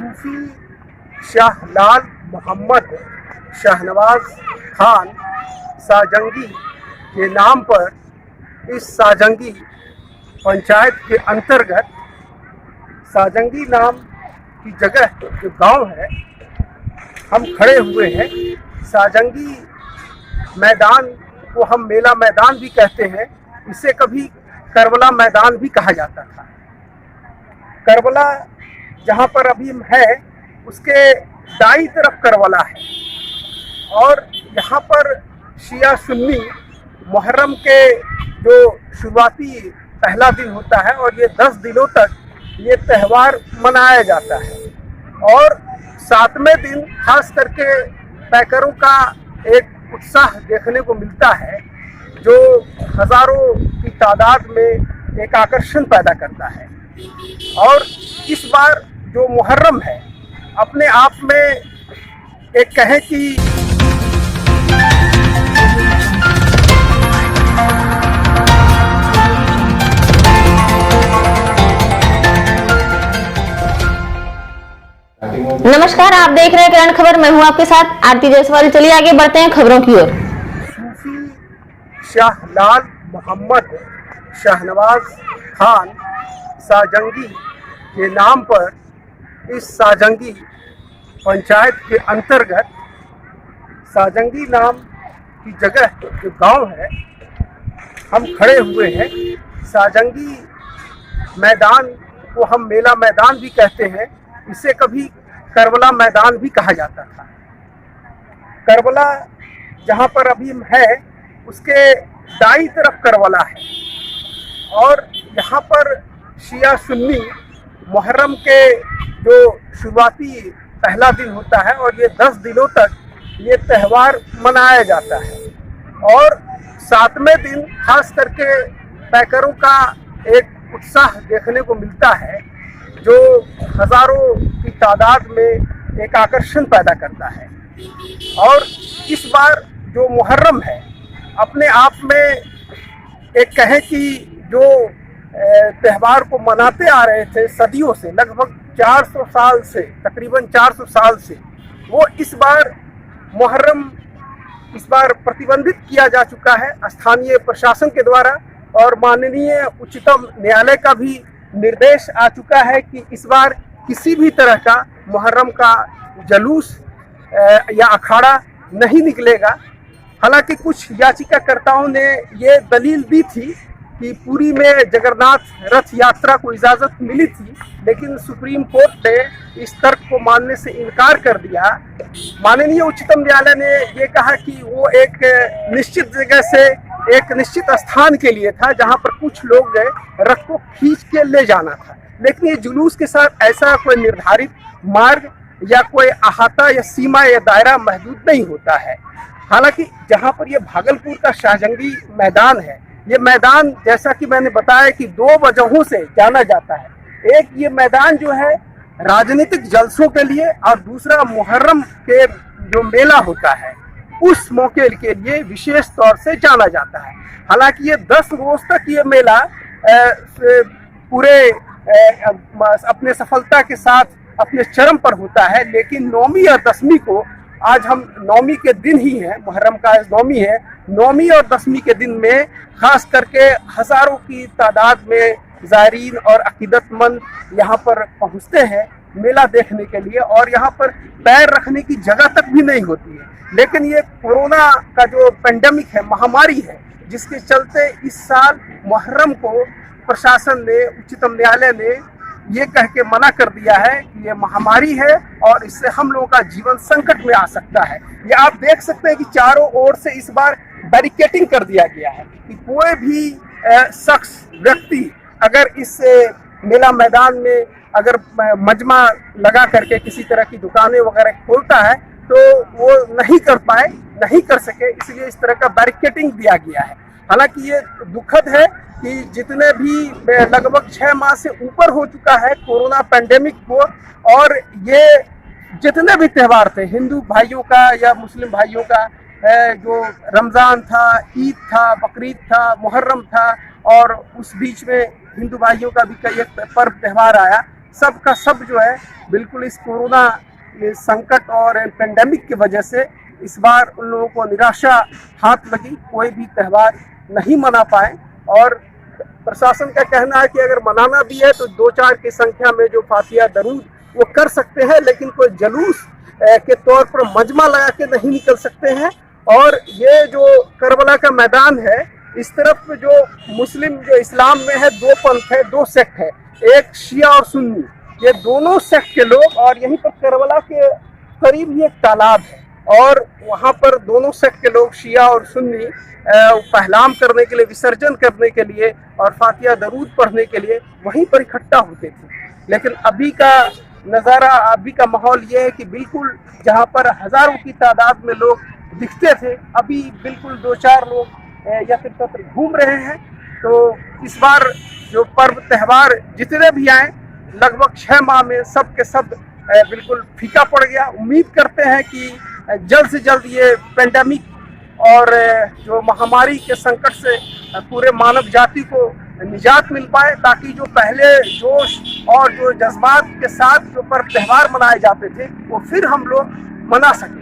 सूफी शाहलाल मोहम्मद शाहनवाज खान साजंगी के नाम पर इस साजंगी पंचायत के अंतर्गत साजंगी नाम की जगह जो गांव है हम खड़े हुए हैं। साजंगी मैदान को हम मेला मैदान भी कहते हैं, इसे कभी करबला मैदान भी कहा जाता था। करबला जहाँ पर अभी है उसके दाईं तरफ करबला है और यहाँ पर शिया सुन्नी मुहर्रम के जो शुरुआती पहला दिन होता है और ये 10 दिनों तक ये त्यौहार मनाया जाता है और 7वें दिन खास करके पैकरों का एक उत्साह देखने को मिलता है जो हजारों की तादाद में एक आकर्षण पैदा करता है। और इस बार जो मुहर्रम है अपने आप में एक कहें कि नमस्कार, आप देख रहे हैं करण खबर। मैं हूं आपके साथ आरती जायसवाल। चलिए आगे बढ़ते हैं खबरों की ओर। सूफी शाहलाल मोहम्मद शाहनवाज खान साजंगी के नाम पर इस साजंगी पंचायत के अंतर्गत साजंगी नाम की जगह जो गांव है हम खड़े हुए हैं। साजंगी मैदान को हम मेला मैदान भी कहते हैं, इसे कभी करबला मैदान भी कहा जाता था। करबला जहाँ पर अभी है उसके दाईं तरफ करबला है और यहाँ पर शिया सुन्नी मुहर्रम के जो शुरुआती पहला दिन होता है और ये 10 दिनों तक ये त्यौहार मनाया जाता है और 7वें दिन खास करके पैकरों का एक उत्साह देखने को मिलता है जो हजारों की तादाद में एक आकर्षण पैदा करता है। और इस बार जो मुहर्रम है अपने आप में एक कहें कि जो त्यौहार को मनाते आ रहे थे सदियों से, लगभग 400 साल से, तकरीबन 400 साल से, वो इस बार मुहर्रम इस बार प्रतिबंधित किया जा चुका है स्थानीय प्रशासन के द्वारा और माननीय उच्चतम न्यायालय का भी निर्देश आ चुका है कि इस बार किसी भी तरह का मुहर्रम का जुलूस या अखाड़ा नहीं निकलेगा। हालांकि कुछ याचिकाकर्ताओं ने ये दलील दी थी कि पुरी में जगन्नाथ रथ यात्रा को इजाज़त मिली थी, लेकिन सुप्रीम कोर्ट ने इस तर्क को मानने से इनकार कर दिया। माननीय उच्चतम न्यायालय ने ये कहा कि वो एक निश्चित जगह से एक निश्चित स्थान के लिए था जहां पर कुछ लोग रथ को खींच के ले जाना था, लेकिन ये जुलूस के साथ ऐसा कोई निर्धारित मार्ग या कोई अहाता या सीमा या दायरा महदूद नहीं होता है। हालांकि जहां पर ये भागलपुर का शाहजंगी मैदान है, ये मैदान जैसा कि मैंने बताया कि 2 वजहों से जाना जाता है। एक ये मैदान जो है राजनीतिक जलसों के लिए और दूसरा मुहर्रम के जो मेला होता है उस मौके के लिए विशेष तौर से जाना जाता है। हालांकि ये 10 रोज तक ये मेला पूरे अपने सफलता के साथ अपने चरम पर होता है, लेकिन 9वीं और 10वीं को, आज हम 9वीं के दिन ही है, मुहर्रम का 9वीं है, 9वीं और 10वीं के दिन में खास करके हजारों की तादाद में ज़ायरीन और अकीदतमंद यहाँ पर पहुँचते हैं मेला देखने के लिए और यहाँ पर पैर रखने की जगह तक भी नहीं होती है। लेकिन ये कोरोना का जो पेंडेमिक है, महामारी है, जिसके चलते इस साल मुहर्रम को प्रशासन ने, उच्चतम न्यायालय ने ये कह के मना कर दिया है कि ये महामारी है और इससे हम लोगों का जीवन संकट में आ सकता है। ये आप देख सकते हैं कि चारों ओर से इस बार बैरिकेडिंग कर दिया गया है कि कोई भी शख्स, व्यक्ति अगर इस मेला मैदान में अगर मजमा लगा करके किसी तरह की दुकानें वगैरह खोलता है तो वो नहीं कर सके, इसलिए इस तरह का बैरिकेडिंग दिया गया है। हालांकि ये दुखद है कि जितने भी लगभग 6 माह से ऊपर हो चुका है कोरोना पेंडेमिक को, और ये जितने भी त्यौहार थे हिंदू भाइयों का या मुस्लिम भाइयों का, जो रमज़ान था, ईद था, बकरीद था, मुहर्रम था और उस बीच में हिंदू भाइयों का भी कई एक पर्व त्यौहार आया, सब का सब जो है बिल्कुल इस कोरोना संकट और पेंडेमिक की वजह से इस बार उन लोगों को निराशा हाथ लगी, कोई भी त्यौहार नहीं मना पाए। और प्रशासन का कहना है कि अगर मनाना भी है तो 2-4 की संख्या में जो फातिया दरूद वो कर सकते हैं, लेकिन कोई जुलूस के तौर पर मजमा लगा के नहीं निकल सकते हैं। और ये जो करबला का मैदान है, इस तरफ जो मुस्लिम जो इस्लाम में है 2 पंथ है, 2 सेक्ट है, एक शिया और सुन्नी, ये दोनों सेक्ट के लोग। और यहीं पर करबला के करीब ही एक तालाब है और वहाँ पर दोनों सेक्ट के लोग शिया और सुन्नी पहलाम करने के लिए, विसर्जन करने के लिए और फातिया दरूद पढ़ने के लिए वहीं पर इकट्ठा होते थे। लेकिन अभी का नज़ारा, अभी का माहौल ये है कि बिल्कुल जहाँ पर हज़ारों की तादाद में लोग दिखते थे, अभी बिल्कुल 2-4 लोग यत्र घूम रहे हैं। तो इस बार जो पर्व त्यौहार जितने भी आए, लगभग 6 माह में सब के सब बिल्कुल फीका पड़ गया। उम्मीद करते हैं कि जल्द से जल्द ये पेंडेमिक और जो महामारी के संकट से पूरे मानव जाति को निजात मिल पाए, ताकि जो पहले जोश और जो जज्बात के साथ जो पर्व त्यौहार मनाए जाते थे वो फिर हम लोग मना सकें।